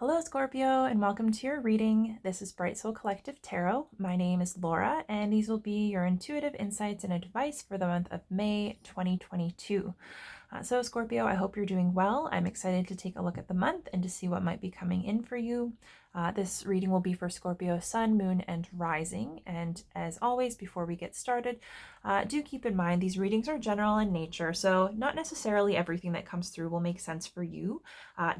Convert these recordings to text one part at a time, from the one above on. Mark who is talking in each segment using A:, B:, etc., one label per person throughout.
A: Hello, Scorpio, and welcome to your reading. This is Bright Soul Collective Tarot. My name is Laura, and these will be your intuitive insights and advice for the month of May 2022. So, Scorpio, I hope you're doing well. I'm excited to take a look at the month and to see what might be coming in for you. This reading will be for Scorpio Sun, Moon, and Rising. And as always, before we get started, do keep in mind these readings are general in nature, so not necessarily everything that comes through will make sense for you.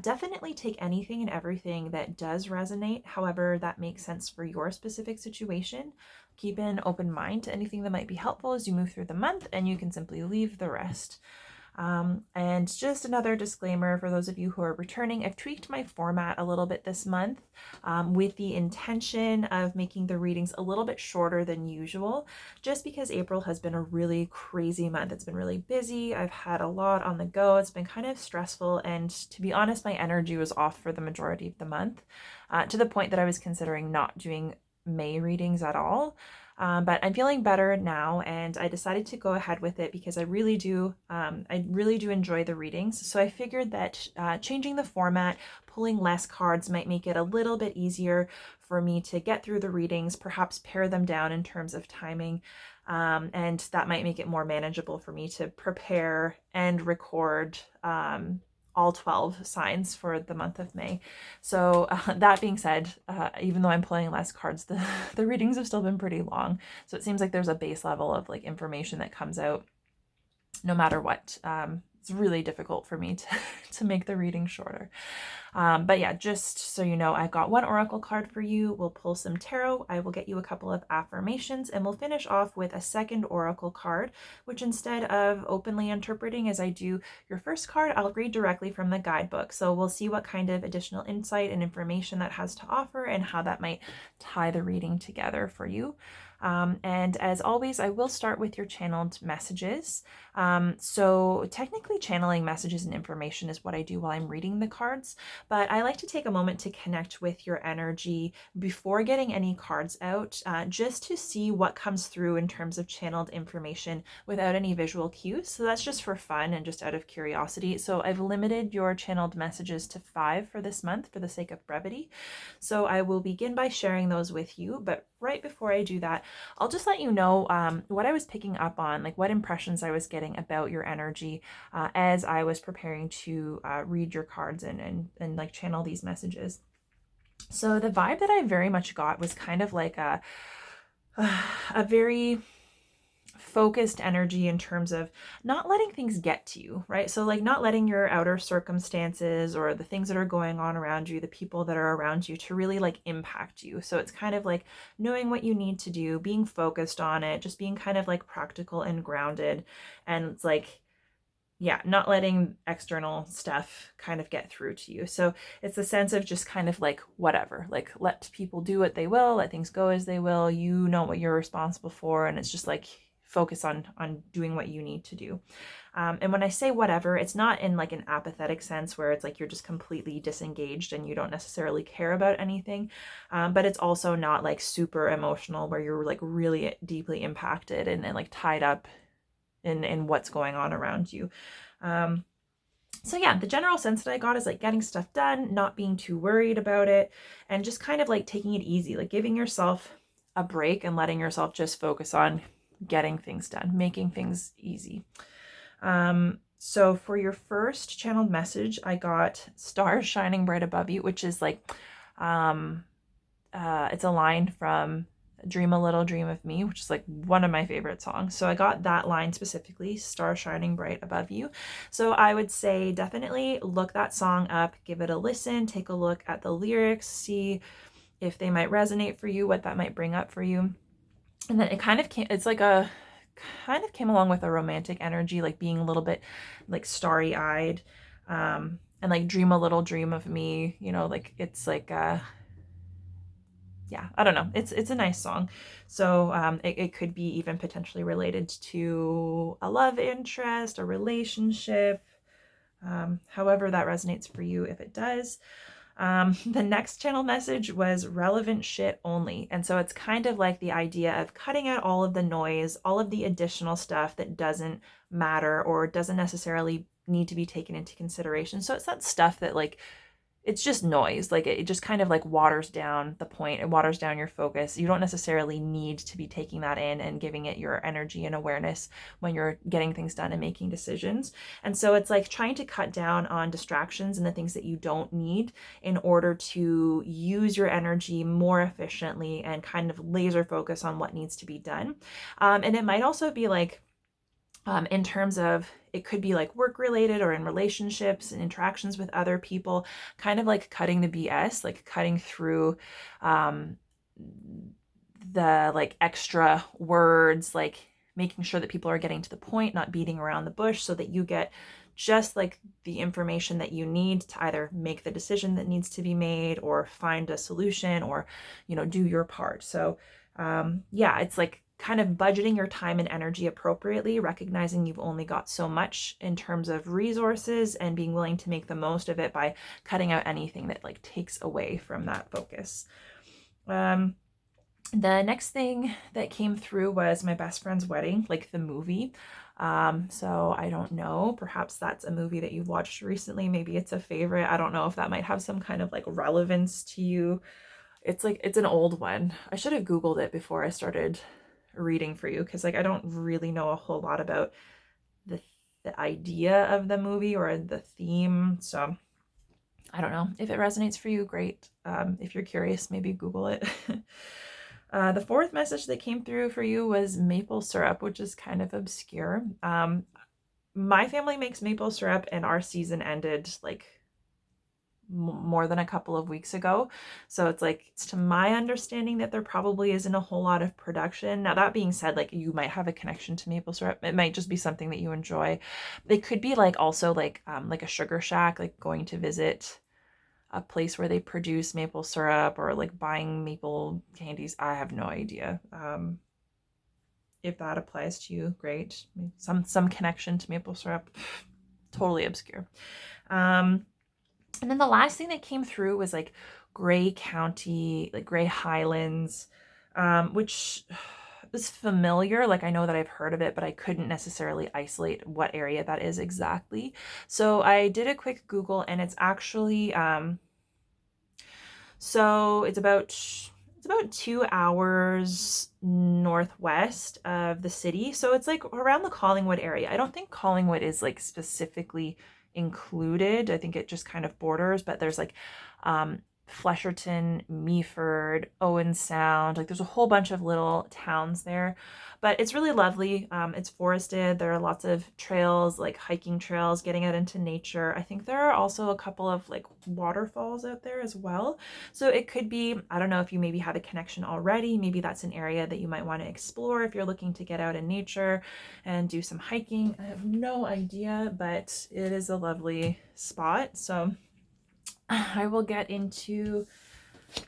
A: Definitely take anything and everything that does resonate, however that makes sense for your specific situation. Keep an open mind to anything that might be helpful as you move through the month, and you can simply leave the rest. And just another disclaimer for those of you who are returning, I've tweaked my format a little bit this month with the intention of making the readings a little bit shorter than usual, just because April has been a really crazy month. It's been really busy. I've had a lot on the go. It's been kind of stressful, and to be honest, my energy was off for the majority of the month, to the point that I was considering not doing May readings at all. But I'm feeling better now, and I decided to go ahead with it because I really do enjoy the readings. So I figured that changing the format, pulling less cards might make it a little bit easier for me to get through the readings, perhaps pare them down in terms of timing, and that might make it more manageable for me to prepare and record all 12 signs for the month of May. So that being said, even though I'm pulling less cards, the readings have still been pretty long. So it seems like there's a base level of like information that comes out no matter what. It's really difficult for me to make the reading shorter. But yeah, just so you know, I've got one oracle card for you. We'll pull some tarot. I will get you a couple of affirmations, and we'll finish off with a second oracle card, which instead of openly interpreting as I do your first card, I'll read directly from the guidebook. So we'll see what kind of additional insight and information that has to offer and how that might tie the reading together for you. And as always, I will start with your channeled messages. So technically channeling messages and information is what I do while I'm reading the cards, but I like to take a moment to connect with your energy before getting any cards out, just to see what comes through in terms of channeled information without any visual cues. So that's just for fun and just out of curiosity. So I've limited your channeled messages to 5 for this month for the sake of brevity. So I will begin by sharing those with you, but right before I do that, I'll just let you know what I was picking up on, like what impressions I was getting about your energy as I was preparing to read your cards and like channel these messages. So the vibe that I very much got was kind of like a very focused energy in terms of not letting things get to you, right? So like not letting your outer circumstances or the things that are going on around you, the people that are around you, to really like impact you. So it's kind of like knowing what you need to do, being focused on it, just being kind of like practical and grounded, and it's like, yeah, not letting external stuff kind of get through to you. So it's a sense of just kind of like whatever, like let people do what they will, let things go as they will. You know what you're responsible for, and it's just like focus on doing what you need to do. And when I say whatever, it's not in like an apathetic sense where it's like you're just completely disengaged and you don't necessarily care about anything. But it's also not like super emotional where you're like really deeply impacted and like tied up in what's going on around you. So yeah, the general sense that I got is like getting stuff done, not being too worried about it, and just kind of like taking it easy, like giving yourself a break and letting yourself just focus on getting things done, making things easy. So for your first channeled message, I got stars shining bright above you, which is like, it's a line from Dream a Little Dream of Me, which is like one of my favorite songs. So I got that line specifically, star shining bright above you. So I would say definitely look that song up, give it a listen, take a look at the lyrics, see if they might resonate for you, what that might bring up for you. And then it kind of came, it's like a kind of came along with a romantic energy, like being a little bit like starry eyed, and like dream a little dream of me, you know, like it's like yeah, I don't know. It's a nice song. So it could be even potentially related to a love interest, a relationship, however that resonates for you, if it does. The next channel message was relevant shit only. And so it's kind of like the idea of cutting out all of the noise, all of the additional stuff that doesn't matter or doesn't necessarily need to be taken into consideration. So it's that stuff that like it's just noise. Like it just kind of like waters down the point. It waters down your focus. You don't necessarily need to be taking that in and giving it your energy and awareness when you're getting things done and making decisions. And so it's like trying to cut down on distractions and the things that you don't need in order to use your energy more efficiently and kind of laser focus on what needs to be done. And it might also be like, in terms of, it could be like work related or in relationships and interactions with other people, kind of like cutting the BS, like cutting through the like extra words, like making sure that people are getting to the point, not beating around the bush, so that you get just like the information that you need to either make the decision that needs to be made or find a solution or, do your part. So yeah, it's like kind of budgeting your time and energy appropriately, recognizing you've only got so much in terms of resources and being willing to make the most of it by cutting out anything that like takes away from that focus. The next thing that came through was my best friend's wedding, like the movie. So I don't know, perhaps that's a movie that you've watched recently. Maybe it's a favorite. I don't know if that might have some kind of like relevance to you. It's like, it's an old one. I should have Googled it before I started reading for you, because like I don't really know a whole lot about the idea of the movie or the theme. So I don't know. If it resonates for you, great. If you're curious, maybe Google it. The fourth message that came through for you was maple syrup, which is kind of obscure. My family makes maple syrup and our season ended like more than a couple of weeks ago. So it's to my understanding that there probably isn't a whole lot of production. Now, that being said, like you might have a connection to maple syrup. It might just be something that you enjoy. It could be like also like a sugar shack, like going to visit a place where they produce maple syrup or like buying maple candies. I have no idea. If that applies to you, great. Some connection to maple syrup, totally obscure. And then the last thing that came through was like Gray County, like Gray Highlands, which is familiar. Like I know that I've heard of it, but I couldn't necessarily isolate what area that is exactly. So I did a quick Google, and it's actually, so it's about 2 hours northwest of the city. So it's like around the Collingwood area. I don't think Collingwood is like specifically included. I think it just kind of borders, but there's like Flesherton, Meaford, Owen Sound. Like there's a whole bunch of little towns there, but it's really lovely. It's forested. There are lots of trails, like hiking trails, getting out into nature. I think there are also a couple of like waterfalls out there as well. So it could be, I don't know if you maybe have a connection already. Maybe that's an area that you might want to explore if you're looking to get out in nature and do some hiking. I have no idea, but it is a lovely spot. So I will get into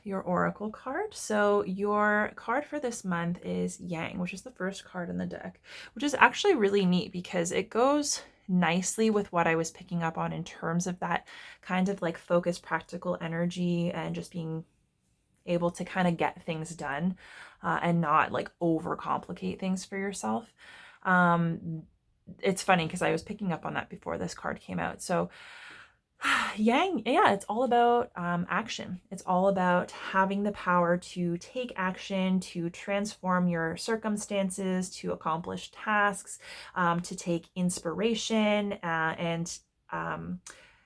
A: your oracle card. So your card for this month is Yang, which is the first card in the deck, which is actually really neat because it goes nicely with what I was picking up on in terms of that kind of like focused, practical energy and just being able to kind of get things done and not like overcomplicate things for yourself. It's funny because I was picking up on that before this card came out. So Yang, yeah, it's all about action. It's all about having the power to take action, to transform your circumstances, to accomplish tasks, to take inspiration and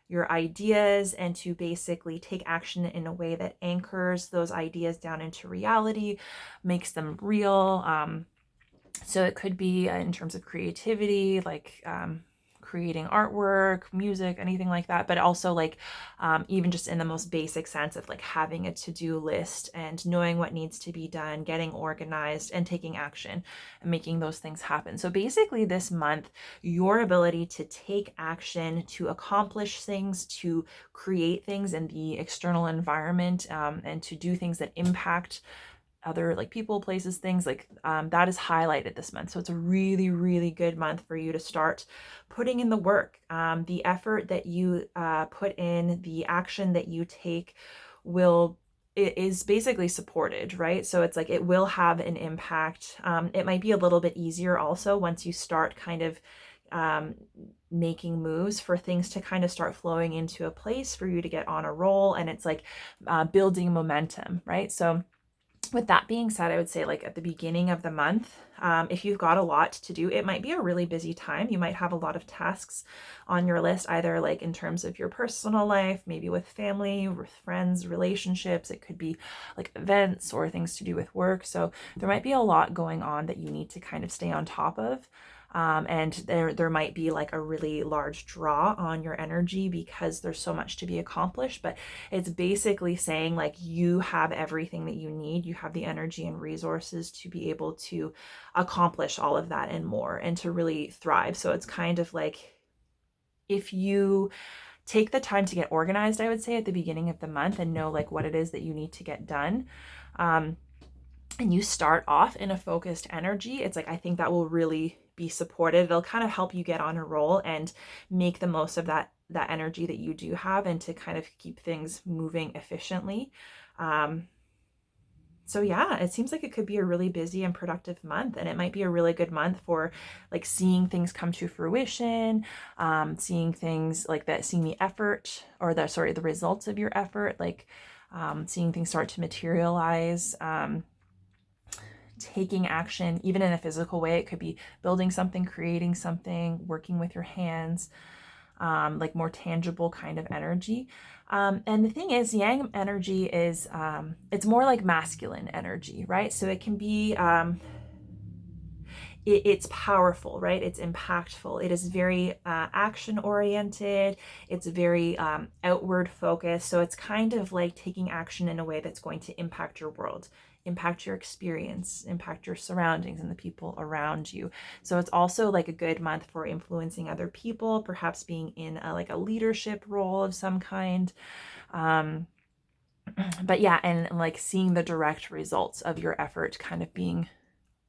A: your ideas, and to basically take action in a way that anchors those ideas down into reality, makes them real. So it could be in terms of creativity, like creating artwork, music, anything like that, but also like even just in the most basic sense of like having a to-do list and knowing what needs to be done, getting organized and taking action and making those things happen. So basically this month, your ability to take action, to accomplish things, to create things in the external environment, and to do things that impact other like people, places, things like that is highlighted this month. So it's a really, really good month for you to start putting in the work. The effort that you put in, the action that you take it is basically supported, right? So it's like it will have an impact. It might be a little bit easier also once you start kind of making moves for things to kind of start flowing into a place for you to get on a roll. And it's like building momentum, right? So with that being said, I would say like at the beginning of the month, if you've got a lot to do, it might be a really busy time. You might have a lot of tasks on your list, either like in terms of your personal life, maybe with family, with friends, relationships. It could be like events or things to do with work. So there might be a lot going on that you need to kind of stay on top of. And there might be like a really large draw on your energy because there's so much to be accomplished. But it's basically saying like you have everything that you need. You have the energy and resources to be able to accomplish all of that and more, and to really thrive. So it's kind of like, if you take the time to get organized, I would say at the beginning of the month, and know like what it is that you need to get done, and you start off in a focused energy, it's like, I think that will really be supported. It'll kind of help you get on a roll and make the most of that energy that you do have, and to kind of keep things moving efficiently. So yeah, it seems like it could be a really busy and productive month, and it might be a really good month for like seeing things come to fruition, seeing things like that, seeing the effort, or the results of your effort, like seeing things start to materialize, taking action, even in a physical way. It could be building something, creating something, working with your hands, like more tangible kind of energy. And the thing is, yang energy is, it's more like masculine energy, right? So it can be, it's powerful, right? It's impactful. It is very action oriented. It's very outward focused. So it's kind of like taking action in a way that's going to impact your world, impact your experience, impact your surroundings and the people around you. So it's also like a good month for influencing other people, perhaps being in like a leadership role of some kind. But yeah, and like seeing the direct results of your effort kind of being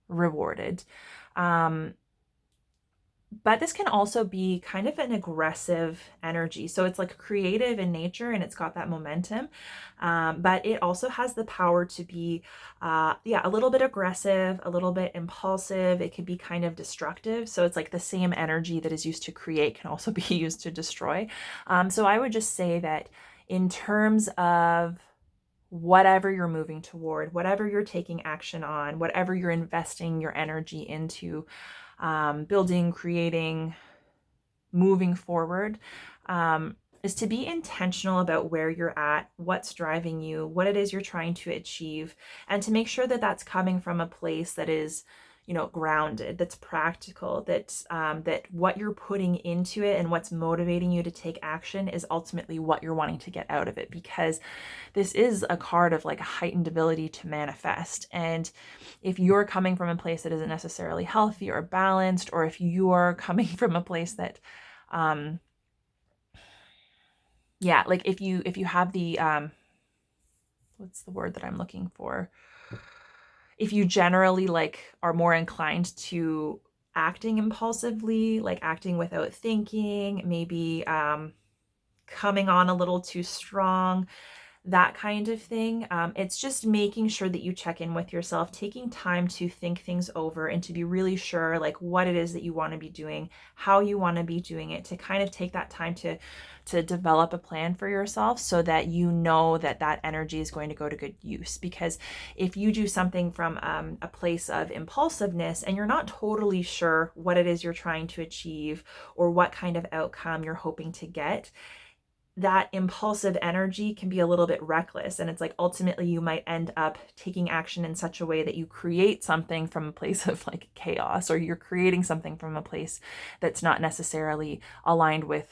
A: rewarded. But this can also be kind of an aggressive energy. So it's like creative in nature, and it's got that momentum. But it also has the power to be, a little bit aggressive, a little bit impulsive. It could be kind of destructive. So it's like the same energy that is used to create can also be used to destroy. So I would just say that in terms of whatever you're moving toward, whatever you're taking action on, whatever you're investing your energy into, building, creating, moving forward, is to be intentional about where you're at, what's driving you, what it is you're trying to achieve, and to make sure that that's coming from a place that is, grounded, that's practical, that what you're putting into it and what's motivating you to take action is ultimately what you're wanting to get out of it. Because this is a card of like a heightened ability to manifest. And if you're coming from a place that isn't necessarily healthy or balanced, or if you're coming from a place that, like if you have the, what's the word that I'm looking for? If you generally like are more inclined to acting impulsively, like acting without thinking, maybe coming on a little too strong, that kind of thing. It's just making sure that you check in with yourself, taking time to think things over, and to be really sure like what it is that you want to be doing, how you want to be doing it, to kind of take that time to develop a plan for yourself, so that you know that that energy is going to go to good use. Because if you do something from a place of impulsiveness, and you're not totally sure what it is you're trying to achieve or what kind of outcome you're hoping to get, that impulsive energy can be a little bit reckless. And it's like, ultimately you might end up taking action in such a way that you create something from a place of like chaos, or you're creating something from a place that's not necessarily aligned with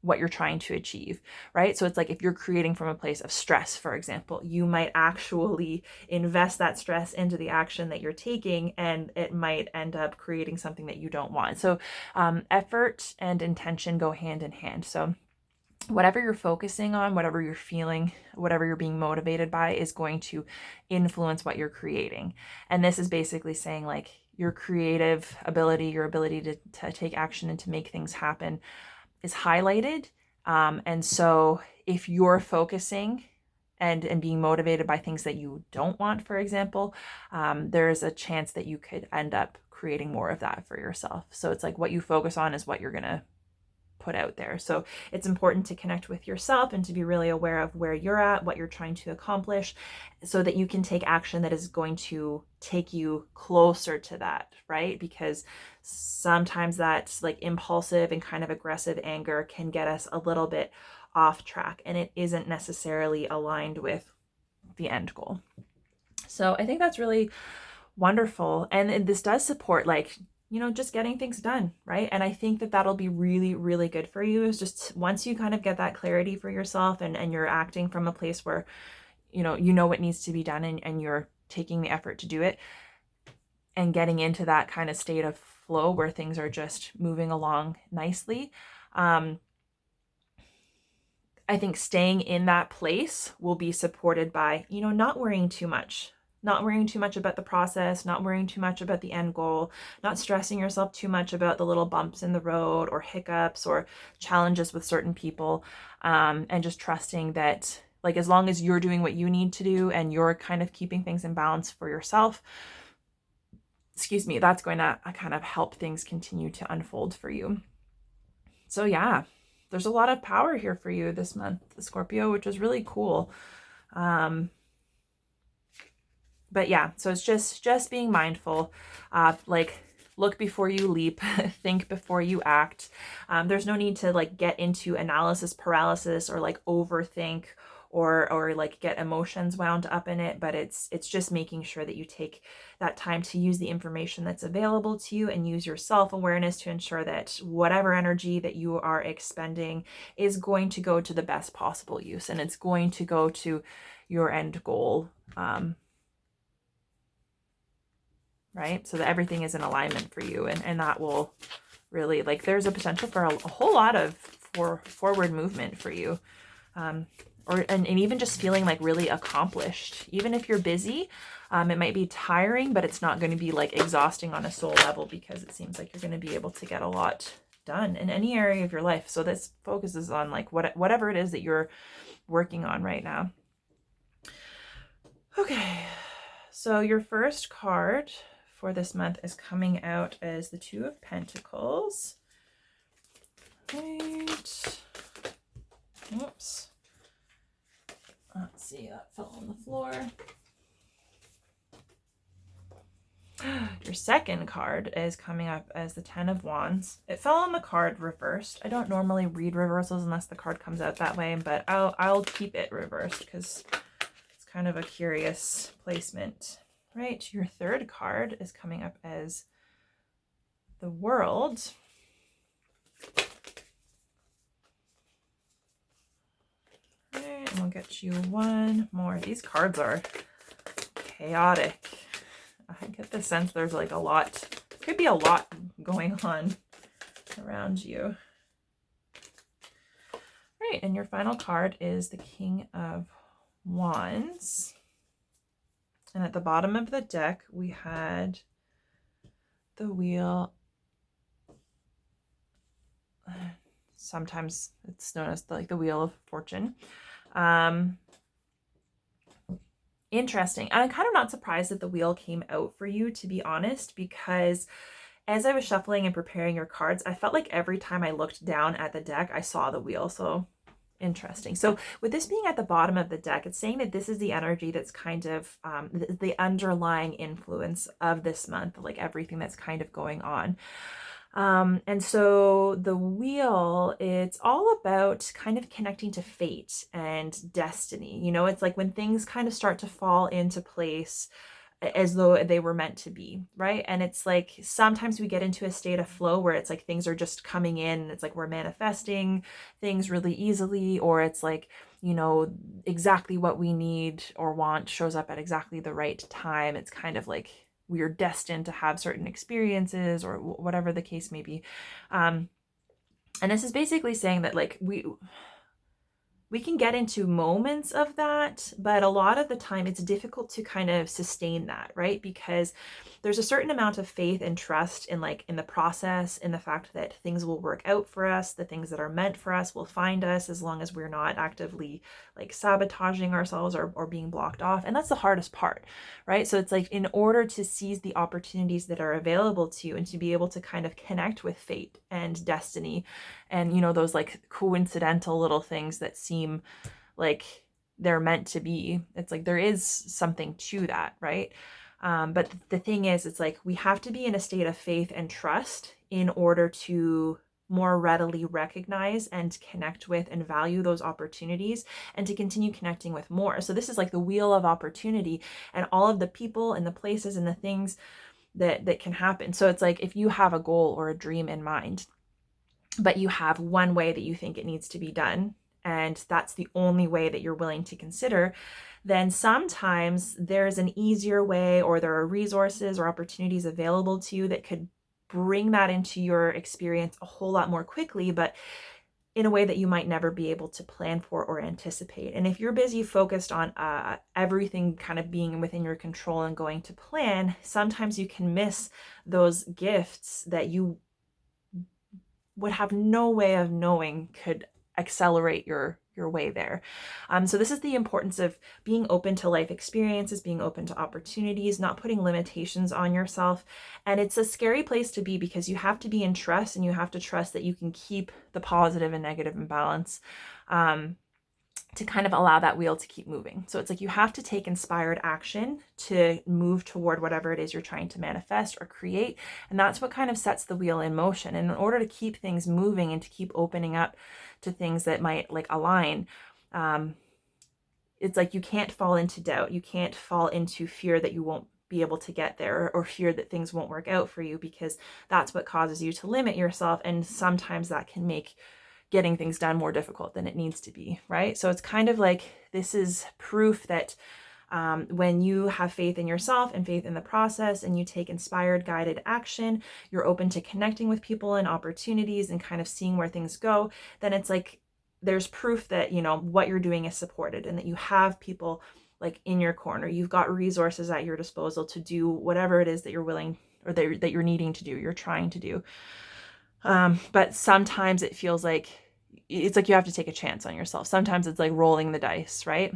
A: what you're trying to achieve, right? So it's like, if you're creating from a place of stress, for example, you might actually invest that stress into the action that you're taking, and it might end up creating something that you don't want. So effort and intention go hand in hand. So whatever you're focusing on, whatever you're feeling, whatever you're being motivated by is going to influence what you're creating. And this is basically saying like your creative ability, your ability to take action and to make things happen is highlighted. And so if you're focusing and being motivated by things that you don't want, for example, there's a chance that you could end up creating more of that for yourself. So it's like what you focus on is what you're going to put out there. So it's important to connect with yourself and to be really aware of where you're at, what you're trying to accomplish, so that you can take action that is going to take you closer to that, right? Because sometimes that like impulsive and kind of aggressive anger can get us a little bit off track, and it isn't necessarily aligned with the end goal. So I think that's really wonderful. And this does support like, you know, just getting things done, right? And I think that that'll be really, really good for you, is just once you kind of get that clarity for yourself and you're acting from a place where, you know what needs to be done, and you're taking the effort to do it and getting into that kind of state of flow where things are just moving along nicely. I think staying in that place will be supported by, you know, not worrying too much about the process, not worrying too much about the end goal, not stressing yourself too much about the little bumps in the road or hiccups or challenges with certain people, and just trusting that, like, as long as you're doing what you need to do and you're kind of keeping things in balance for yourself, that's going to kind of help things continue to unfold for you. So yeah, there's a lot of power here for you this month, Scorpio, which is really cool. But yeah, so it's just being mindful, like look before you leap, think before you act. There's no need to like get into analysis paralysis or like overthink or like get emotions wound up in it, but it's just making sure that you take that time to use the information that's available to you and use your self-awareness to ensure that whatever energy that you are expending is going to go to the best possible use, and it's going to go to your end goal, right? So that everything is in alignment for you, and that will really, like, there's a potential for a whole lot of forward movement for you. And even just feeling like really accomplished. Even if you're busy, it might be tiring, but it's not going to be like exhausting on a soul level, because it seems like you're going to be able to get a lot done in any area of your life. So this focuses on like whatever it is that you're working on right now. Okay, so your first card for this month is coming out as the Two of Pentacles. Right. Oops. Let's see, that fell on the floor. Your second card is coming up as the Ten of Wands. It fell on the card reversed. I don't normally read reversals unless the card comes out that way, but I'll keep it reversed because it's kind of a curious placement. Right, your third card is coming up as the World. And we'll get you one more. These cards are chaotic. I get the sense there's like a lot, could be a lot going on around you. Right, and your final card is the King of Wands. And at the bottom of the deck, we had the Wheel. Sometimes it's known as like the Wheel of Fortune. Interesting. And I'm kind of not surprised that the wheel came out for you, to be honest, because as I was shuffling and preparing your cards, I felt like every time I looked down at the deck, I saw the wheel. So interesting. So with this being at the bottom of the deck, it's saying that this is the energy that's kind of the underlying influence of this month, like everything that's kind of going on. And so the wheel, it's all about kind of connecting to fate and destiny. You know, it's like when things kind of start to fall into place as though they were meant to be, right? And it's like sometimes we get into a state of flow where it's like things are just coming in. It's like we're manifesting things really easily, or it's like, you know, exactly what we need or want shows up at exactly the right time. It's kind of like we are destined to have certain experiences or whatever the case may be. And this is basically saying that like we can get into moments of that, but a lot of the time it's difficult to kind of sustain that, right? Because there's a certain amount of faith and trust in in the process, in the fact that things will work out for us, the things that are meant for us will find us as long as we're not actively sabotaging ourselves or being blocked off. And that's the hardest part, right? So it's in order to seize the opportunities that are available to you and to be able to kind of connect with fate and destiny and those coincidental little things that seem like they're meant to be, it's there is something to that, right? But the thing is, it's we have to be in a state of faith and trust in order to more readily recognize and connect with and value those opportunities and to continue connecting with more. So this is the wheel of opportunity and all of the people and the places and the things that can happen. So it's if you have a goal or a dream in mind, but you have one way that you think it needs to be done, and that's the only way that you're willing to consider, then sometimes there's an easier way, or there are resources or opportunities available to you that could bring that into your experience a whole lot more quickly, but in a way that you might never be able to plan for or anticipate. And if you're busy focused on everything kind of being within your control and going to plan, sometimes you can miss those gifts that you would have no way of knowing could accelerate your way there. So this is the importance of being open to life experiences, being open to opportunities, not putting limitations on yourself. And it's a scary place to be because you have to be in trust, and you have to trust that you can keep the positive and negative in balance. To kind of allow that wheel to keep moving. So it's you have to take inspired action to move toward whatever it is you're trying to manifest or create. And that's what kind of sets the wheel in motion. And in order to keep things moving and to keep opening up to things that might align, it's you can't fall into doubt. You can't fall into fear that you won't be able to get there, or fear that things won't work out for you, because that's what causes you to limit yourself. And sometimes that can make getting things done more difficult than it needs to be, right? So it's kind of this is proof that when you have faith in yourself and faith in the process, and you take inspired, guided action, you're open to connecting with people and opportunities and kind of seeing where things go, then it's there's proof that, what you're doing is supported, and that you have people in your corner. You've got resources at your disposal to do whatever it is that you're willing, or that you're needing to do, you're trying to do. But sometimes it feels it's you have to take a chance on yourself. Sometimes it's rolling the dice, right?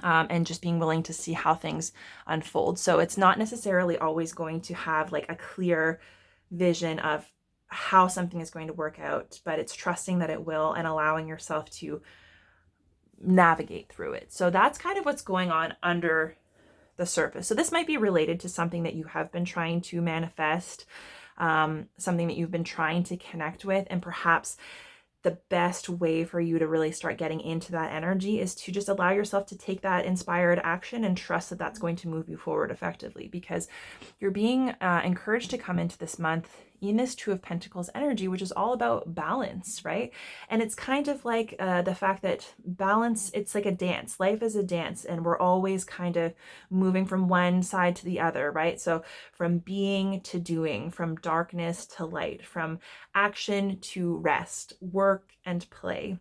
A: And just being willing to see how things unfold. So it's not necessarily always going to have a clear vision of how something is going to work out, but it's trusting that it will and allowing yourself to navigate through it. So that's kind of what's going on under the surface. So this might be related to something that you have been trying to manifest, something that you've been trying to connect with, and perhaps the best way for you to really start getting into that energy is to just allow yourself to take that inspired action and trust that that's going to move you forward effectively, because you're being encouraged to come into this month in this Two of Pentacles energy, which is all about balance, right? And it's kind of the fact that balance, it's like a dance. Life is a dance, and we're always kind of moving from one side to the other, right? So from being to doing, from darkness to light, from action to rest, work and play.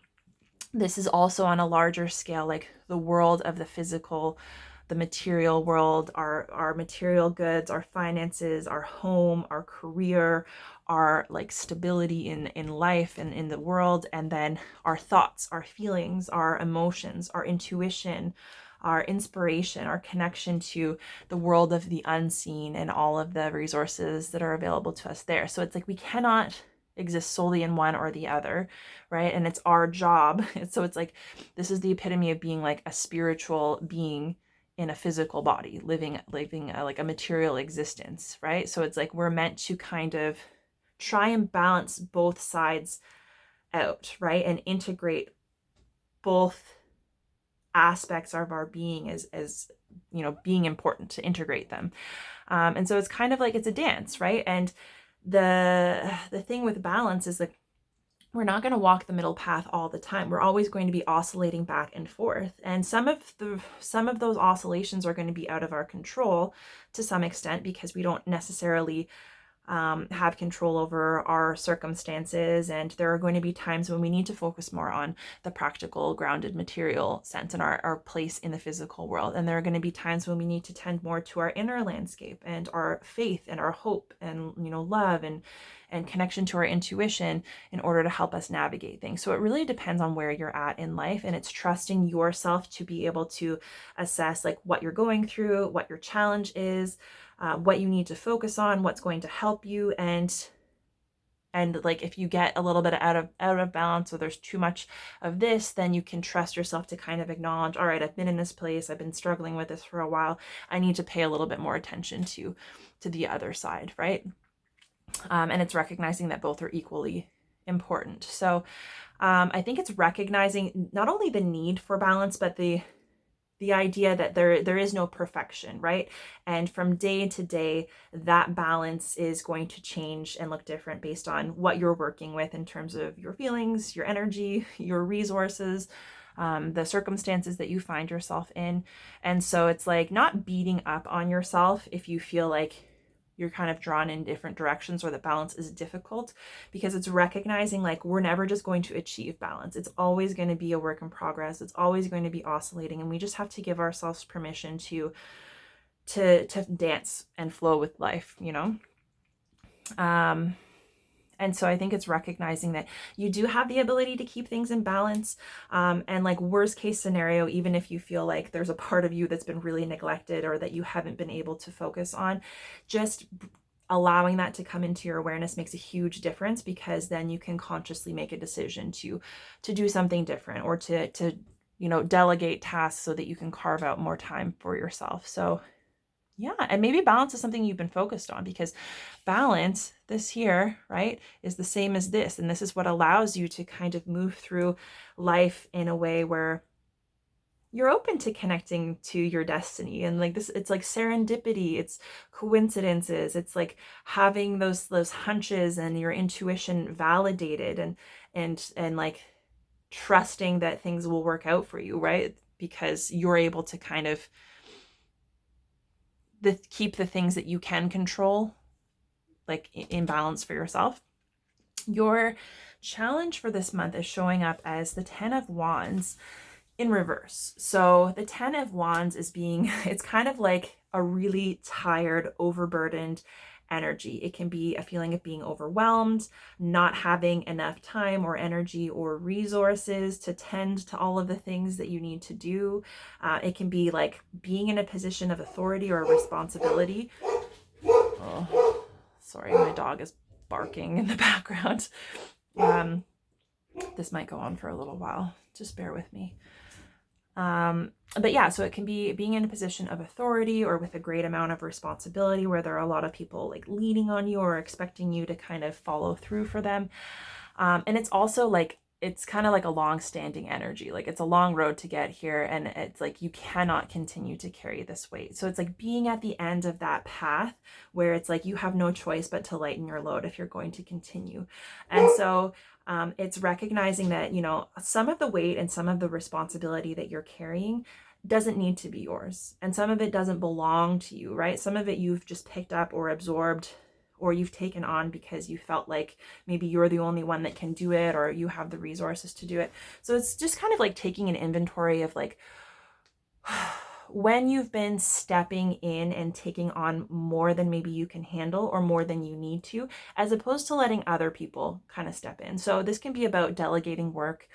A: This is also on a larger scale, the world of the physical, the material world, our material goods, our finances, our home, our career, our stability in life and in the world, and then our thoughts, our feelings, our emotions, our intuition, our inspiration, our connection to the world of the unseen, and all of the resources that are available to us there. So it's we cannot exist solely in one or the other, right? And it's our job. So it's this is the epitome of being a spiritual being in a physical body, living a material existence, right? So it's we're meant to kind of try and balance both sides out, right? And integrate both aspects of our being as being important, to integrate them. And so it's kind of it's a dance, right? And the thing with balance is we're not going to walk the middle path all the time. We're always going to be oscillating back and forth. And some of those oscillations are going to be out of our control to some extent, because we don't necessarily have control over our circumstances, and there are going to be times when we need to focus more on the practical, grounded, material sense and our place in the physical world. And there are going to be times when we need to tend more to our inner landscape and our faith and our hope and, love and connection to our intuition in order to help us navigate things. So it really depends on where you're at in life, and it's trusting yourself to be able to assess like what you're going through, what your challenge is, what you need to focus on, what's going to help you, and like if you get a little bit out of balance or there's too much of this, then you can trust yourself to kind of acknowledge, all right, I've been in this place, I've been struggling with this for a while, I need to pay a little bit more attention to the other side, right? And it's recognizing that both are equally important. So I think it's recognizing not only the need for balance, but the idea that there is no perfection, right? And from day to day, that balance is going to change and look different based on what you're working with in terms of your feelings, your energy, your resources, the circumstances that you find yourself in. And so it's like not beating up on yourself if you feel like you're kind of drawn in different directions or the balance is difficult, because it's recognizing like we're never just going to achieve balance. It's always going to be a work in progress. It's always going to be oscillating, and we just have to give ourselves permission to dance and flow with life, and so I think it's recognizing that you do have the ability to keep things in balance. And like worst case scenario, even if you feel like there's a part of you that's been really neglected or that you haven't been able to focus on, just allowing that to come into your awareness makes a huge difference, because then you can consciously make a decision to do something different or to delegate tasks so that you can carve out more time for yourself. So yeah, and maybe balance is something you've been focused on, because balance, this here, right, is the same as this. And this is what allows you to kind of move through life in a way where you're open to connecting to your destiny. And like this, it's like serendipity, it's coincidences, it's like having those hunches and your intuition validated, and like trusting that things will work out for you, right? Because you're able to kind of keep the things that you can control like in balance for yourself. Your challenge for this month is showing up as the 10 of Wands in reverse. So the 10 of Wands is it's kind of like a really tired, overburdened energy. It can be a feeling of being overwhelmed, not having enough time or energy or resources to tend to all of the things that you need to do. It can be like being in a position of authority or responsibility. Oh, sorry, my dog is barking in the background. This might go on for a little while. Just bear with me. But yeah, so it can be being in a position of authority or with a great amount of responsibility where there are a lot of people like leaning on you or expecting you to kind of follow through for them. And it's also like, it's kind of like a long-standing energy. Like it's a long road to get here, and it's like you cannot continue to carry this weight. So it's like being at the end of that path where it's like you have no choice but to lighten your load if you're going to continue. And so it's recognizing that, some of the weight and some of the responsibility that you're carrying doesn't need to be yours. And some of it doesn't belong to you, right? Some of it you've just picked up or absorbed, or you've taken on because you felt like maybe you're the only one that can do it, or you have the resources to do it. So it's just kind of like taking an inventory of like, when you've been stepping in and taking on more than maybe you can handle or more than you need to, as opposed to letting other people kind of step in. So this can be about delegating work.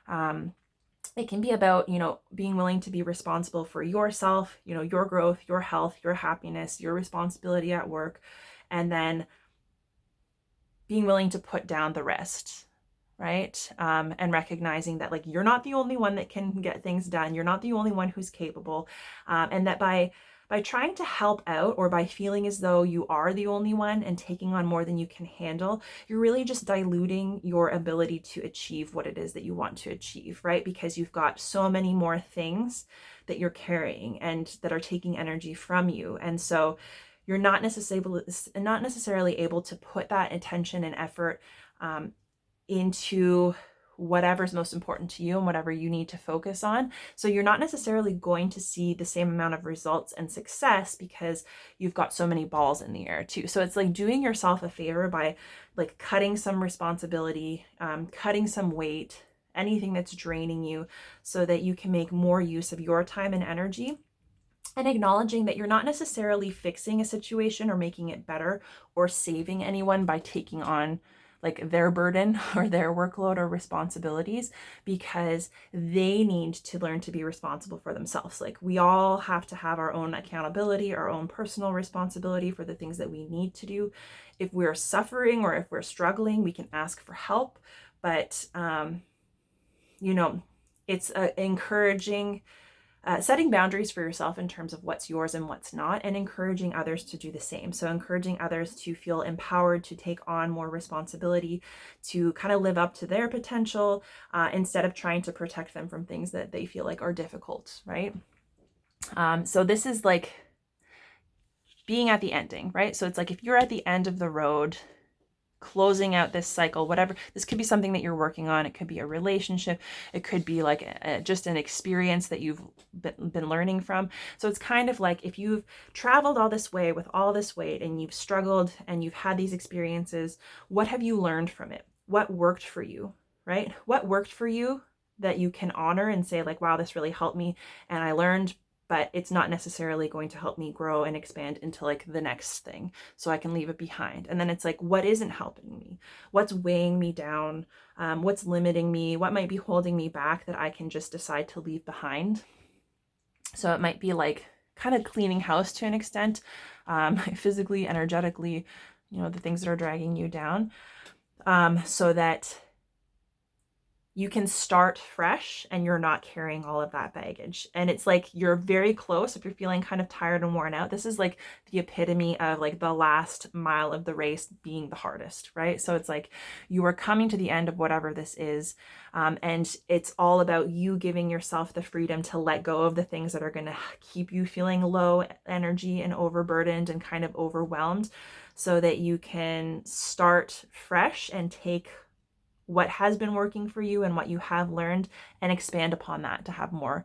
A: It can be about, being willing to be responsible for yourself, your growth, your health, your happiness, your responsibility at work, and then being willing to put down the rest, right? And recognizing that like you're not the only one that can get things done. You're not the only one who's capable. And that by trying to help out, or by feeling as though you are the only one and taking on more than you can handle, you're really just diluting your ability to achieve what it is that you want to achieve, right? Because you've got so many more things that you're carrying and that are taking energy from you. And so you're not necessarily able to put that attention and effort into whatever's most important to you and whatever you need to focus on. So you're not necessarily going to see the same amount of results and success because you've got so many balls in the air too. So it's like doing yourself a favor by like cutting some responsibility, cutting some weight, anything that's draining you, so that you can make more use of your time and energy, and acknowledging that you're not necessarily fixing a situation or making it better or saving anyone by taking on like their burden or their workload or responsibilities, because they need to learn to be responsible for themselves. Like we all have to have our own accountability, our own personal responsibility for the things that we need to do. If we're suffering or if we're struggling, we can ask for help, but it's encouraging setting boundaries for yourself in terms of what's yours and what's not, and encouraging others to do the same. So encouraging others to feel empowered to take on more responsibility, to kind of live up to their potential, instead of trying to protect them from things that they feel like are difficult, right? So this is like being at the ending, right? So it's like if you're at the end of the road, closing out this cycle, whatever. This could be something that you're working on. It could be a relationship. It could be like just an experience that you've been learning from. So it's kind of like if you've traveled all this way with all this weight and you've struggled and you've had these experiences, what have you learned from it? What worked for you, right? What worked for you that you can honor and say like, wow, this really helped me and I learned, but it's not necessarily going to help me grow and expand into like the next thing. So I can leave it behind. And then it's like, what isn't helping me? What's weighing me down? What's limiting me? What might be holding me back that I can just decide to leave behind? So it might be like kind of cleaning house to an extent, physically, energetically, the things that are dragging you down, so that you can start fresh and you're not carrying all of that baggage. And it's like you're very close if you're feeling kind of tired and worn out. This is like the epitome of like the last mile of the race being the hardest, right? So it's like you are coming to the end of whatever this is. And it's all about you giving yourself the freedom to let go of the things that are going to keep you feeling low energy and overburdened and kind of overwhelmed, so that you can start fresh and take what has been working for you and what you have learned and expand upon that to have more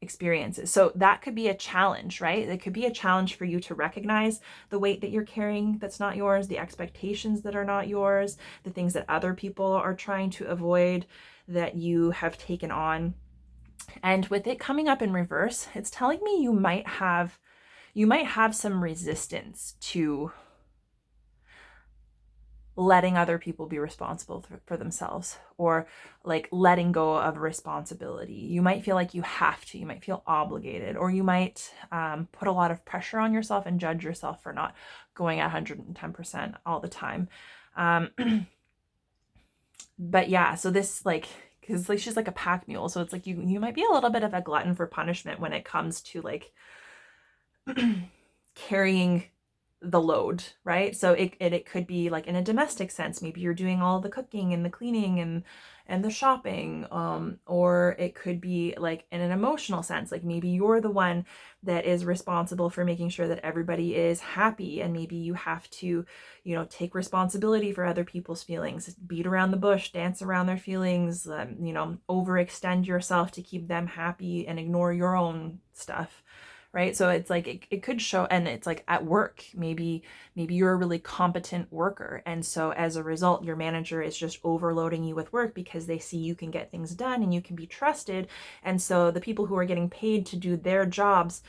A: experiences. So that could be a challenge, right? It could be a challenge for you to recognize the weight that you're carrying that's not yours, the expectations that are not yours, the things that other people are trying to avoid that you have taken on. And with it coming up in reverse, it's telling me you might have some resistance to letting other people be responsible for themselves, or like letting go of responsibility. You might feel like you have to, you might feel obligated, or you might put a lot of pressure on yourself and judge yourself for not going 110% all the time. But yeah, so this like, because like she's like a pack mule, so it's like you might be a little bit of a glutton for punishment when it comes to like carrying the load, right? So it could be like in a domestic sense, maybe you're doing all the cooking and the cleaning and the shopping, or it could be like in an emotional sense, like maybe you're the one that is responsible for making sure that everybody is happy, and maybe you have to take responsibility for other people's feelings, beat around the bush, dance around their feelings, overextend yourself to keep them happy and ignore your own stuff. Right? So it's like it could show, and it's like at work, maybe you're a really competent worker, and so as a result your manager is just overloading you with work because they see you can get things done and you can be trusted. And so the people who are getting paid to do their jobs,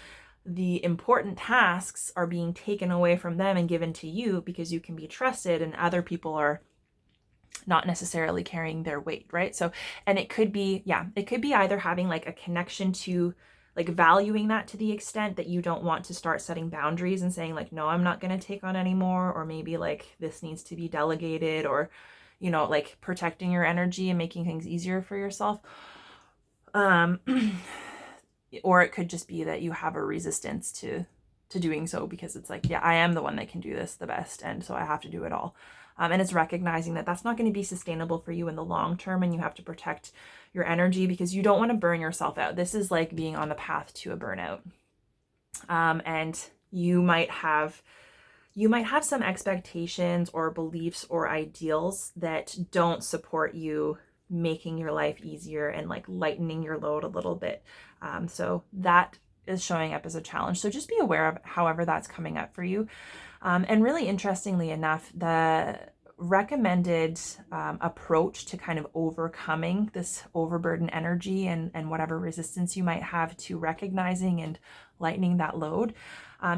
A: the important tasks are being taken away from them and given to you because you can be trusted, and other people are not necessarily carrying their weight, right? So, and it could be either having like a connection to like valuing that to the extent that you don't want to start setting boundaries and saying like, no, I'm not going to take on anymore. Or maybe like this needs to be delegated, or, like protecting your energy and making things easier for yourself. Or it could just be that you have a resistance to doing so because it's like, yeah, I am the one that can do this the best. And so I have to do it all. And it's recognizing that that's not going to be sustainable for you in the long term, and you have to protect your energy because you don't want to burn yourself out. This is like being on the path to a burnout. And you might you might have some expectations or beliefs or ideals that don't support you making your life easier and like lightening your load a little bit. So that is showing up as a challenge. So just be aware of however that's coming up for you. And really interestingly enough, the recommended approach to kind of overcoming this overburden energy and whatever resistance you might have to recognizing and lightening that load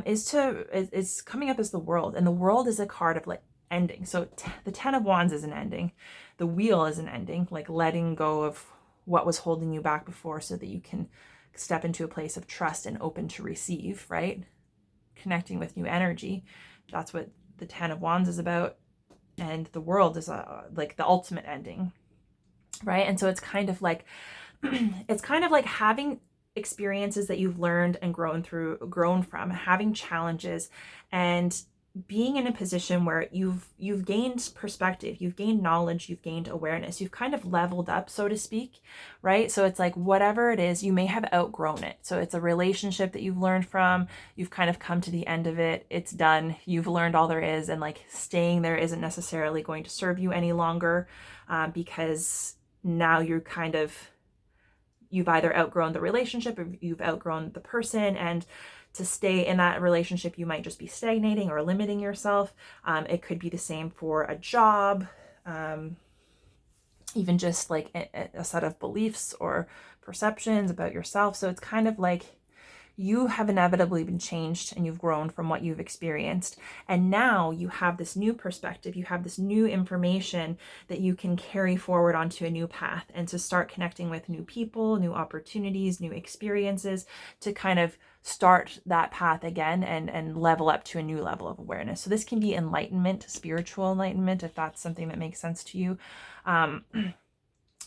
A: is coming up as the world. And the world is a card of like ending. So the 10 of Wands is an ending. The wheel is an ending, like letting go of what was holding you back before so that you can step into a place of trust and open to receive, right? Connecting with new energy. That's what the 10 of Wands is about. And the world is like the ultimate ending, right? And so it's kind of like having experiences that you've learned and grown from, having challenges, and being in a position where you've gained perspective, you've gained knowledge, you've gained awareness, you've kind of leveled up, so to speak, right? So it's like whatever it is, you may have outgrown it. So it's a relationship that you've learned from, you've kind of come to the end of it, it's done, you've learned all there is, and like staying there isn't necessarily going to serve you any longer, because now you've either outgrown the relationship or you've outgrown the person, and to stay in that relationship, you might just be stagnating or limiting yourself. It could be the same for a job, even just like a set of beliefs or perceptions about yourself. So it's kind of like you have inevitably been changed and you've grown from what you've experienced. And now you have this new perspective, you have this new information that you can carry forward onto a new path and to start connecting with new people, new opportunities, new experiences, to kind of start that path again and level up to a new level of awareness. So this can be enlightenment, spiritual enlightenment, if that's something that makes sense to you.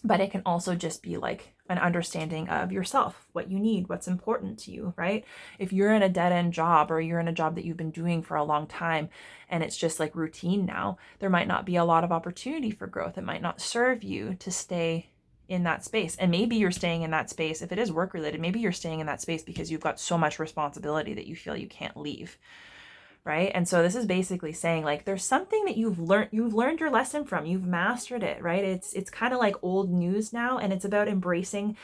A: But it can also just be like an understanding of yourself, what you need, what's important to you, right? If you're in a dead-end job, or you're in a job that you've been doing for a long time and it's just like routine now, there might not be a lot of opportunity for growth. It might not serve you to stay in that space. And maybe you're staying in that space, if it is work related, maybe you're staying in that space because you've got so much responsibility that you feel you can't leave. Right? And so this is basically saying like there's something that you've learned your lesson from, you've mastered it, right? It's kind of like old news now, and it's about embracing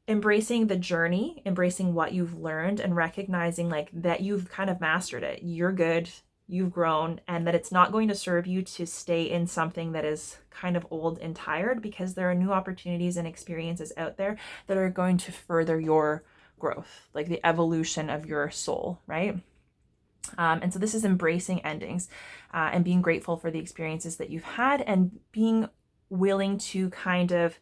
A: the journey, embracing what you've learned, and recognizing like that you've kind of mastered it. You're good, you've grown, and that it's not going to serve you to stay in something that is kind of old and tired, because there are new opportunities and experiences out there that are going to further your growth, like the evolution of your soul, right? And so this is embracing endings and being grateful for the experiences that you've had, and being willing to kind of,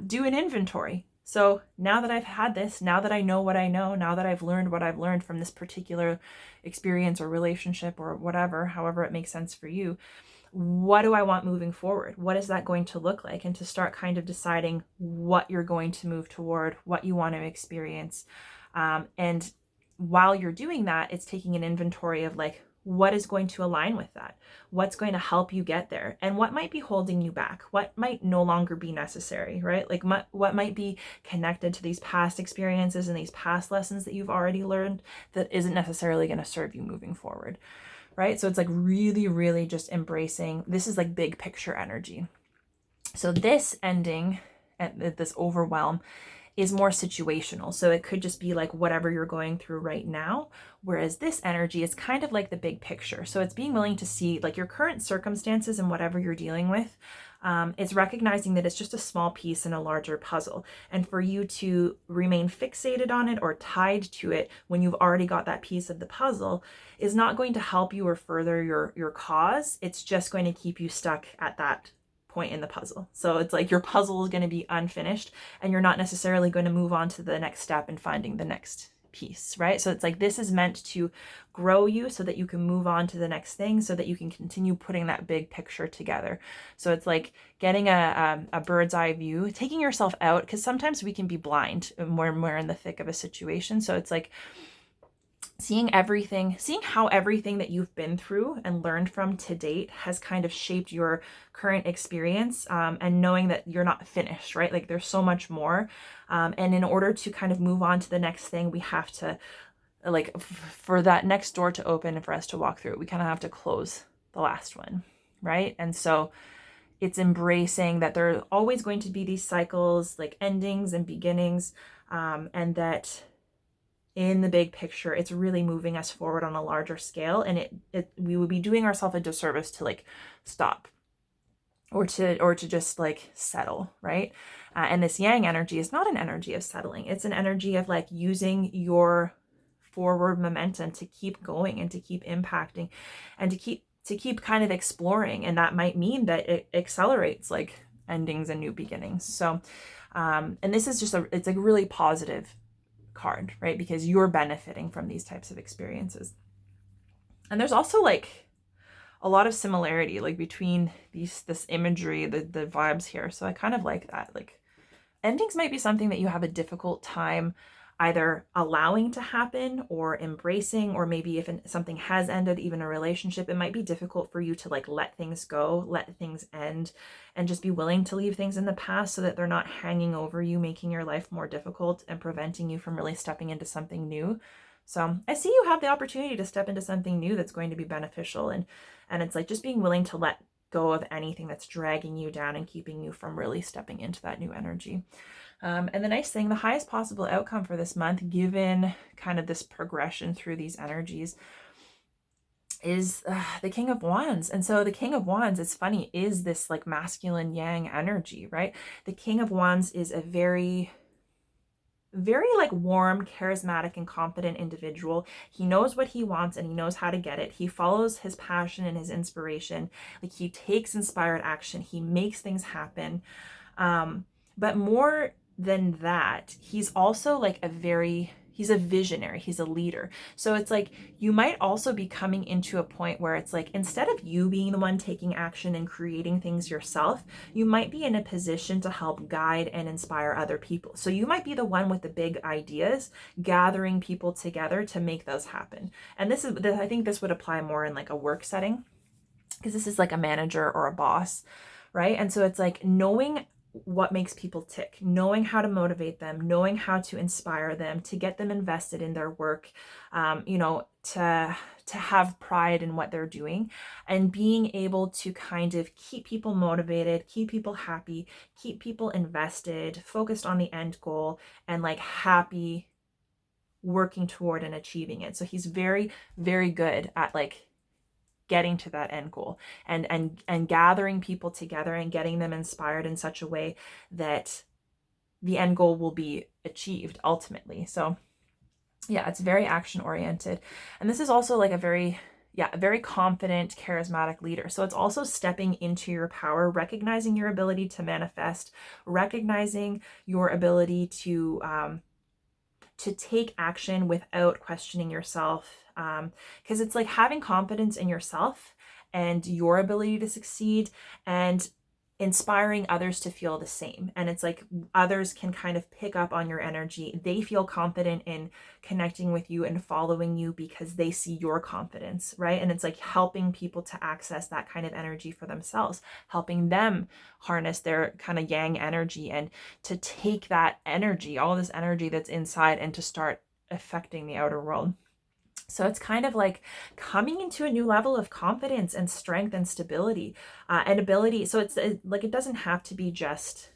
A: do an inventory. So now that I've had this, now that I know what I know, now that I've learned what I've learned from this particular experience or relationship or whatever, however it makes sense for you, what do I want moving forward? What is that going to look like? And to start kind of deciding what you're going to move toward, what you want to experience. And while you're doing that, it's taking an inventory of like, what is going to align with that? What's going to help you get there? And what might be holding you back? What might no longer be necessary, right? Like what might be connected to these past experiences and these past lessons that you've already learned that isn't necessarily going to serve you moving forward, right? So it's like really, really just embracing, this is like big picture energy. So this ending, this overwhelm, is more situational. So it could just be like whatever you're going through right now. Whereas this energy is kind of like the big picture. So it's being willing to see like your current circumstances and whatever you're dealing with. It's recognizing that it's just a small piece in a larger puzzle. And for you to remain fixated on it or tied to it when you've already got that piece of the puzzle is not going to help you or further your cause. It's just going to keep you stuck at that point in the puzzle. So it's like your puzzle is going to be unfinished, and you're not necessarily going to move on to the next step and finding the next piece, right? So it's like this is meant to grow you so that you can move on to the next thing, so that you can continue putting that big picture together. So it's like getting a bird's eye view, taking yourself out, because sometimes we can be blind when we're in the thick of a situation. So it's like seeing how everything that you've been through and learned from to date has kind of shaped your current experience, and knowing that you're not finished, right? Like there's so much more. And in order to kind of move on to the next thing, we have to like for that next door to open and for us to walk through it, we kind of have to close the last one, right? And so it's embracing that there are always going to be these cycles, like endings and beginnings, and that in the big picture, it's really moving us forward on a larger scale. And we would be doing ourselves a disservice to like stop or to just like settle, right? And this yang energy is not an energy of settling. It's an energy of like using your forward momentum to keep going and to keep impacting and to keep kind of exploring. And that might mean that it accelerates like endings and new beginnings. So, and this is just it's a really positive card, right? Because you're benefiting from these types of experiences. And there's also like a lot of similarity like between this imagery, the vibes here. So I kind of like that. Like endings might be something that you have a difficult time either allowing to happen or embracing, or maybe if something has ended, even a relationship, it might be difficult for you to like let things go, let things end, and just be willing to leave things in the past so that they're not hanging over you, making your life more difficult and preventing you from really stepping into something new. So I see you have the opportunity to step into something new that's going to be beneficial, and it's like just being willing to let go of anything that's dragging you down and keeping you from really stepping into that new energy. And the nice thing, the highest possible outcome for this month, given kind of this progression through these energies, is the King of Wands. And so the King of Wands, it's funny, is this like masculine yang energy, right? The King of Wands is a very like warm, charismatic, and confident individual. He knows what he wants and he knows how to get it. He follows his passion and his inspiration. Like he takes inspired action. He makes things happen. But more than that, he's also like he's a visionary, he's a leader. So it's like you might also be coming into a point where it's like instead of you being the one taking action and creating things yourself, you might be in a position to help guide and inspire other people. So you might be the one with the big ideas, gathering people together to make those happen. And I think this would apply more in like a work setting, because this is like a manager or a boss, right? And so it's like knowing what makes people tick, knowing how to motivate them, knowing how to inspire them, to get them invested in their work, to have pride in what they're doing, and being able to kind of keep people motivated, keep people happy, keep people invested, focused on the end goal, and like happy working toward and achieving it. So he's very, very good at like getting to that end goal and gathering people together and getting them inspired in such a way that the end goal will be achieved ultimately. So yeah, it's very action oriented. And this is also like a very confident, charismatic leader. So it's also stepping into your power, recognizing your ability to manifest, recognizing your ability to take action without questioning yourself. Because it's like having confidence in yourself and your ability to succeed and inspiring others to feel the same. And it's like others can kind of pick up on your energy. They feel confident in connecting with you and following you because they see your confidence, right? And it's like helping people to access that kind of energy for themselves, helping them harness their kind of yang energy and to take that energy, all this energy that's inside, and to start affecting the outer world. So it's kind of like coming into a new level of confidence and strength and stability and ability. So it's like, it doesn't have to be just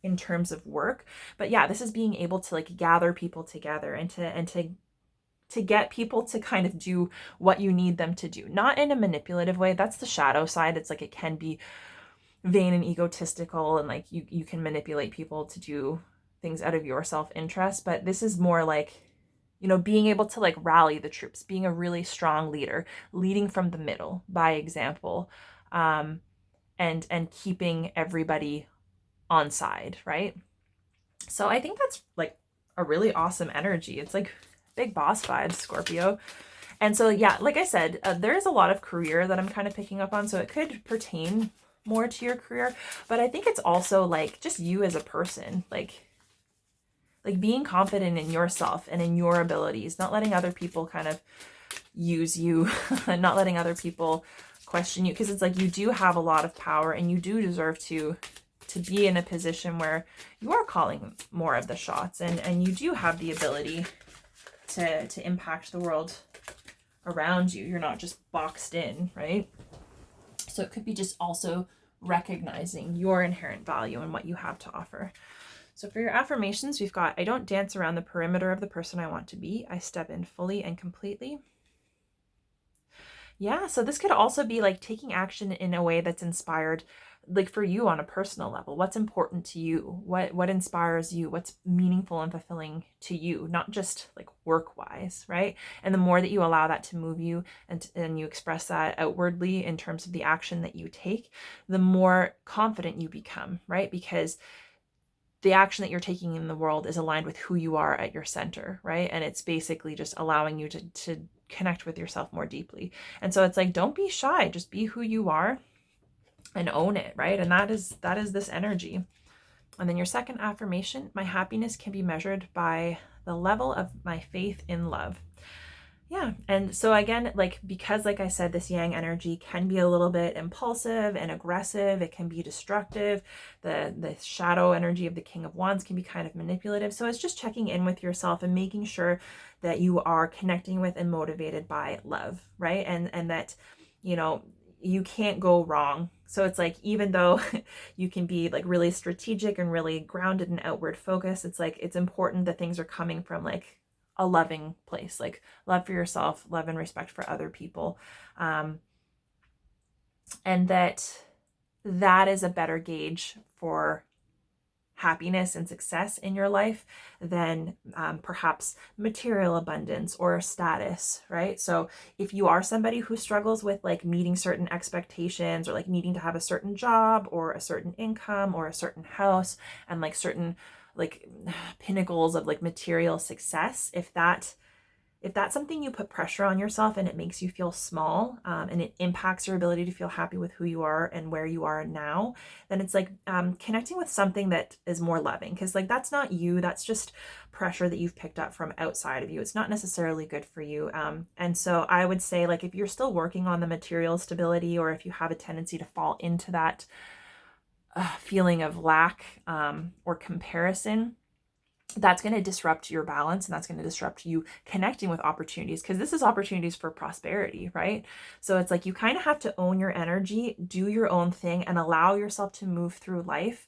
A: in terms of work, but yeah, this is being able to like gather people together and to get people to kind of do what you need them to do, not in a manipulative way. That's the shadow side. It's like, it can be vain and egotistical, and like you can manipulate people to do things out of your self-interest. But this is more like, being able to like rally the troops, being a really strong leader, leading from the middle by example, and keeping everybody on side, right? So I think that's like a really awesome energy. It's like big boss vibes, Scorpio. And so, yeah, like I said, there's a lot of career that I'm kind of picking up on. So it could pertain more to your career, but I think it's also like just you as a person, like being confident in yourself and in your abilities, not letting other people kind of use you, not letting other people question you, because it's like you do have a lot of power and you do deserve to be in a position where you are calling more of the shots, and you do have the ability to impact the world around you. You're not just boxed in, right? So it could be just also recognizing your inherent value and what you have to offer. So for your affirmations, we've got, I don't dance around the perimeter of the person I want to be. I step in fully and completely. Yeah, so this could also be like taking action in a way that's inspired, like for you on a personal level. What's important to you? What inspires you? What's meaningful and fulfilling to you? Not just like work-wise, right? And the more that you allow that to move you and you express that outwardly in terms of the action that you take, the more confident you become, right? Because the action that you're taking in the world is aligned with who you are at your center, right? And it's basically just allowing you to connect with yourself more deeply. And so it's like, don't be shy, just be who you are and own it, right? And that is this energy. And then your second affirmation, my happiness can be measured by the level of my faith in love. Yeah. And so again, like, because like I said, this yang energy can be a little bit impulsive and aggressive. It can be destructive. The shadow energy of the King of Wands can be kind of manipulative. So it's just checking in with yourself and making sure that you are connecting with and motivated by love, right? And that, you know, you can't go wrong. So it's like, even though you can be like really strategic and really grounded and outward focused, it's like, it's important that things are coming from like a loving place, like love for yourself, love and respect for other people. And that is a better gauge for happiness and success in your life than perhaps material abundance or status, right? So if you are somebody who struggles with like meeting certain expectations or like needing to have a certain job or a certain income or a certain house and like certain like pinnacles of like material success, if that's something you put pressure on yourself and it makes you feel small, and it impacts your ability to feel happy with who you are and where you are now, then it's like connecting with something that is more loving, because like that's not you, that's just pressure that you've picked up from outside of you. It's not necessarily good for you. And so I would say, like, if you're still working on the material stability, or if you have a tendency to fall into that feeling of lack or comparison, that's going to disrupt your balance, and that's going to disrupt you connecting with opportunities, because this is opportunities for prosperity, right? So it's like you kind of have to own your energy, do your own thing, and allow yourself to move through life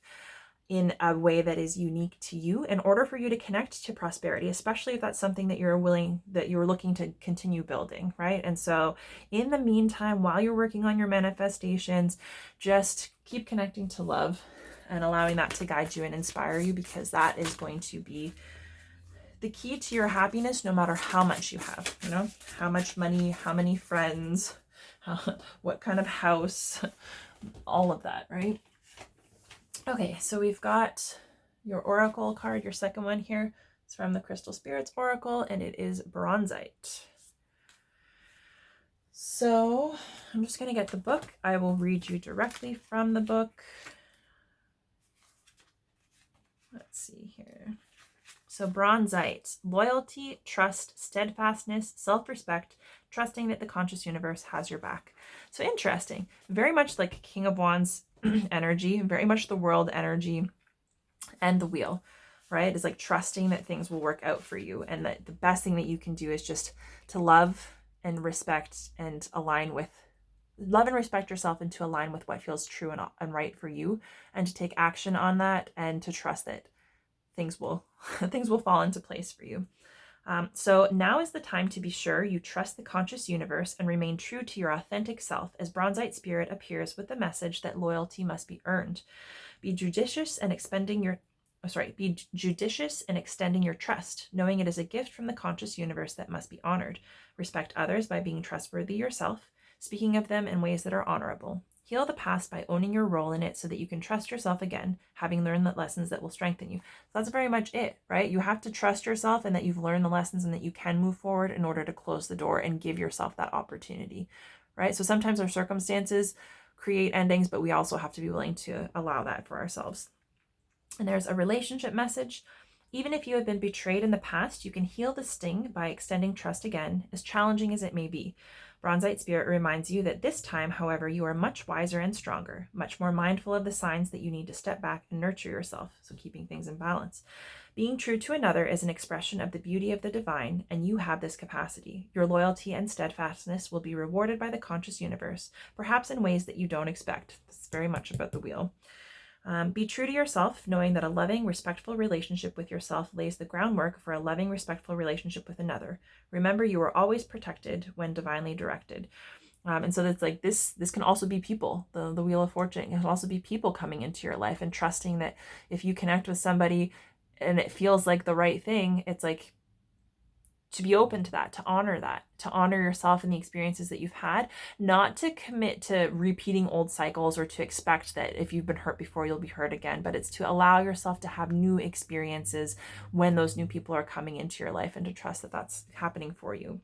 A: in a way that is unique to you in order for you to connect to prosperity, especially if that's something that you're looking to continue building, right? And so in the meantime, while you're working on your manifestations, just keep connecting to love and allowing that to guide you and inspire you, because that is going to be the key to your happiness, no matter how much you have, you know, how much money, how many friends, what kind of house, all of that, right? Okay, so we've got your oracle card, your second one here. It's from the Crystal Spirits Oracle, and it is bronzite. So I'm just going to get the book. I will read you directly from the book. Let's see here. So bronzite, loyalty, trust, steadfastness, self-respect, trusting that the conscious universe has your back. So interesting. Very much like King of Wands energy, very much the world energy, and the wheel, right? It's like trusting that things will work out for you, and that the best thing that you can do is just to love and respect and love and respect yourself, and to align with what feels true and right for you, and to take action on that, and to trust that things will fall into place for you. So now is the time to be sure you trust the conscious universe and remain true to your authentic self, as bronzite spirit appears with the message that loyalty must be earned. Be judicious in extending your trust, knowing it is a gift from the conscious universe that must be honored. Respect others by being trustworthy yourself, speaking of them in ways that are honorable. Heal the past by owning your role in it so that you can trust yourself again, having learned the lessons that will strengthen you. So that's very much it, right? You have to trust yourself, and that you've learned the lessons, and that you can move forward in order to close the door and give yourself that opportunity, right? So sometimes our circumstances create endings, but we also have to be willing to allow that for ourselves. And there's a relationship message. Even if you have been betrayed in the past, you can heal the sting by extending trust again, as challenging as it may be. Bronzite Spirit reminds you that this time, however, you are much wiser and stronger, much more mindful of the signs that you need to step back and nurture yourself, so keeping things in balance. Being true to another is an expression of the beauty of the divine, and you have this capacity. Your loyalty and steadfastness will be rewarded by the conscious universe, perhaps in ways that you don't expect. This is very much about the wheel. Be true to yourself, knowing that a loving, respectful relationship with yourself lays the groundwork for a loving, respectful relationship with another. Remember, you are always protected when divinely directed. And so that's like this can also be people, the Wheel of Fortune. It can also be people coming into your life and trusting that if you connect with somebody and it feels like the right thing, it's like to be open to that, to honor yourself and the experiences that you've had, not to commit to repeating old cycles or to expect that if you've been hurt before, you'll be hurt again, but it's to allow yourself to have new experiences when those new people are coming into your life and to trust that that's happening for you.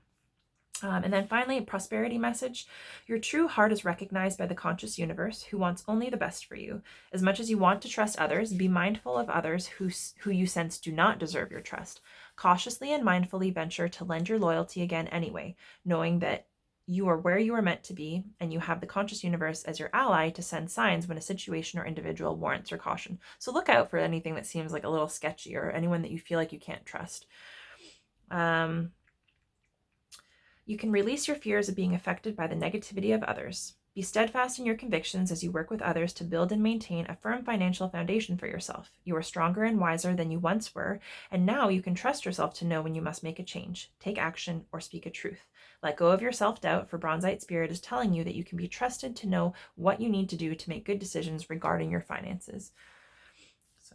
A: And then finally, a prosperity message. Your true heart is recognized by the conscious universe, who wants only the best for you. As much as you want to trust others, be mindful of others who you sense do not deserve your trust. Cautiously and mindfully venture to lend your loyalty again anyway, knowing that you are where you are meant to be, and you have the conscious universe as your ally to send signs when a situation or individual warrants your caution. So look out for anything that seems like a little sketchy or anyone that you feel like you can't trust. You can release your fears of being affected by the negativity of others. Be steadfast in your convictions as you work with others to build and maintain a firm financial foundation for yourself. You are stronger and wiser than you once were, and now you can trust yourself to know when you must make a change, take action, or speak a truth. Let go of your self-doubt, for Bronzite Spirit is telling you that you can be trusted to know what you need to do to make good decisions regarding your finances.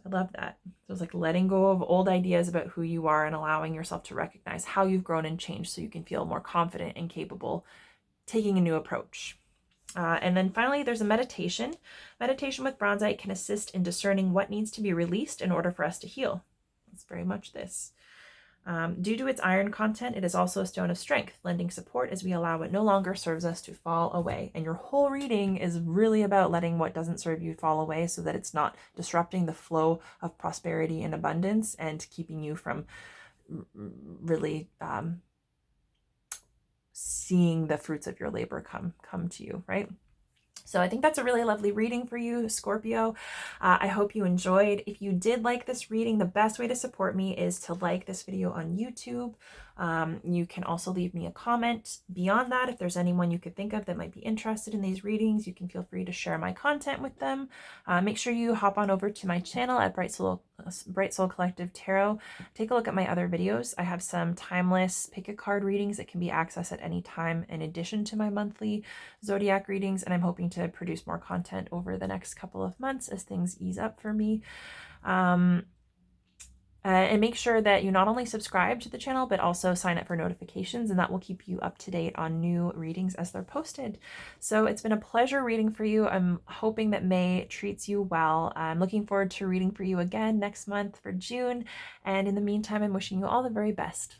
A: I love that. So it's like letting go of old ideas about who you are and allowing yourself to recognize how you've grown and changed so you can feel more confident and capable taking a new approach. And then finally, there's a meditation. Meditation with Bronzite can assist in discerning what needs to be released in order for us to heal. It's very much this. Due to its iron content, it is also a stone of strength, lending support as we allow what no longer serves us to fall away. And your whole reading is really about letting what doesn't serve you fall away so that it's not disrupting the flow of prosperity and abundance and keeping you from really seeing the fruits of your labor come to you, right? So I think that's a really lovely reading for you, Scorpio. I hope you enjoyed. If you did like this reading, the best way to support me is to like this video on YouTube. You can also leave me a comment. Beyond that, if there's anyone you could think of that might be interested in these readings, you can feel free to share my content with them. Make sure you hop on over to my channel at Bright Soul Collective Tarot. Take a look at my other videos. I have some timeless pick a card readings that can be accessed at any time in addition to my monthly zodiac readings, and I'm hoping to produce more content over the next couple of months as things ease up for me. And make sure that you not only subscribe to the channel, but also sign up for notifications, and that will keep you up to date on new readings as they're posted. So it's been a pleasure reading for you. I'm hoping that May treats you well. I'm looking forward to reading for you again next month for June. And in the meantime, I'm wishing you all the very best.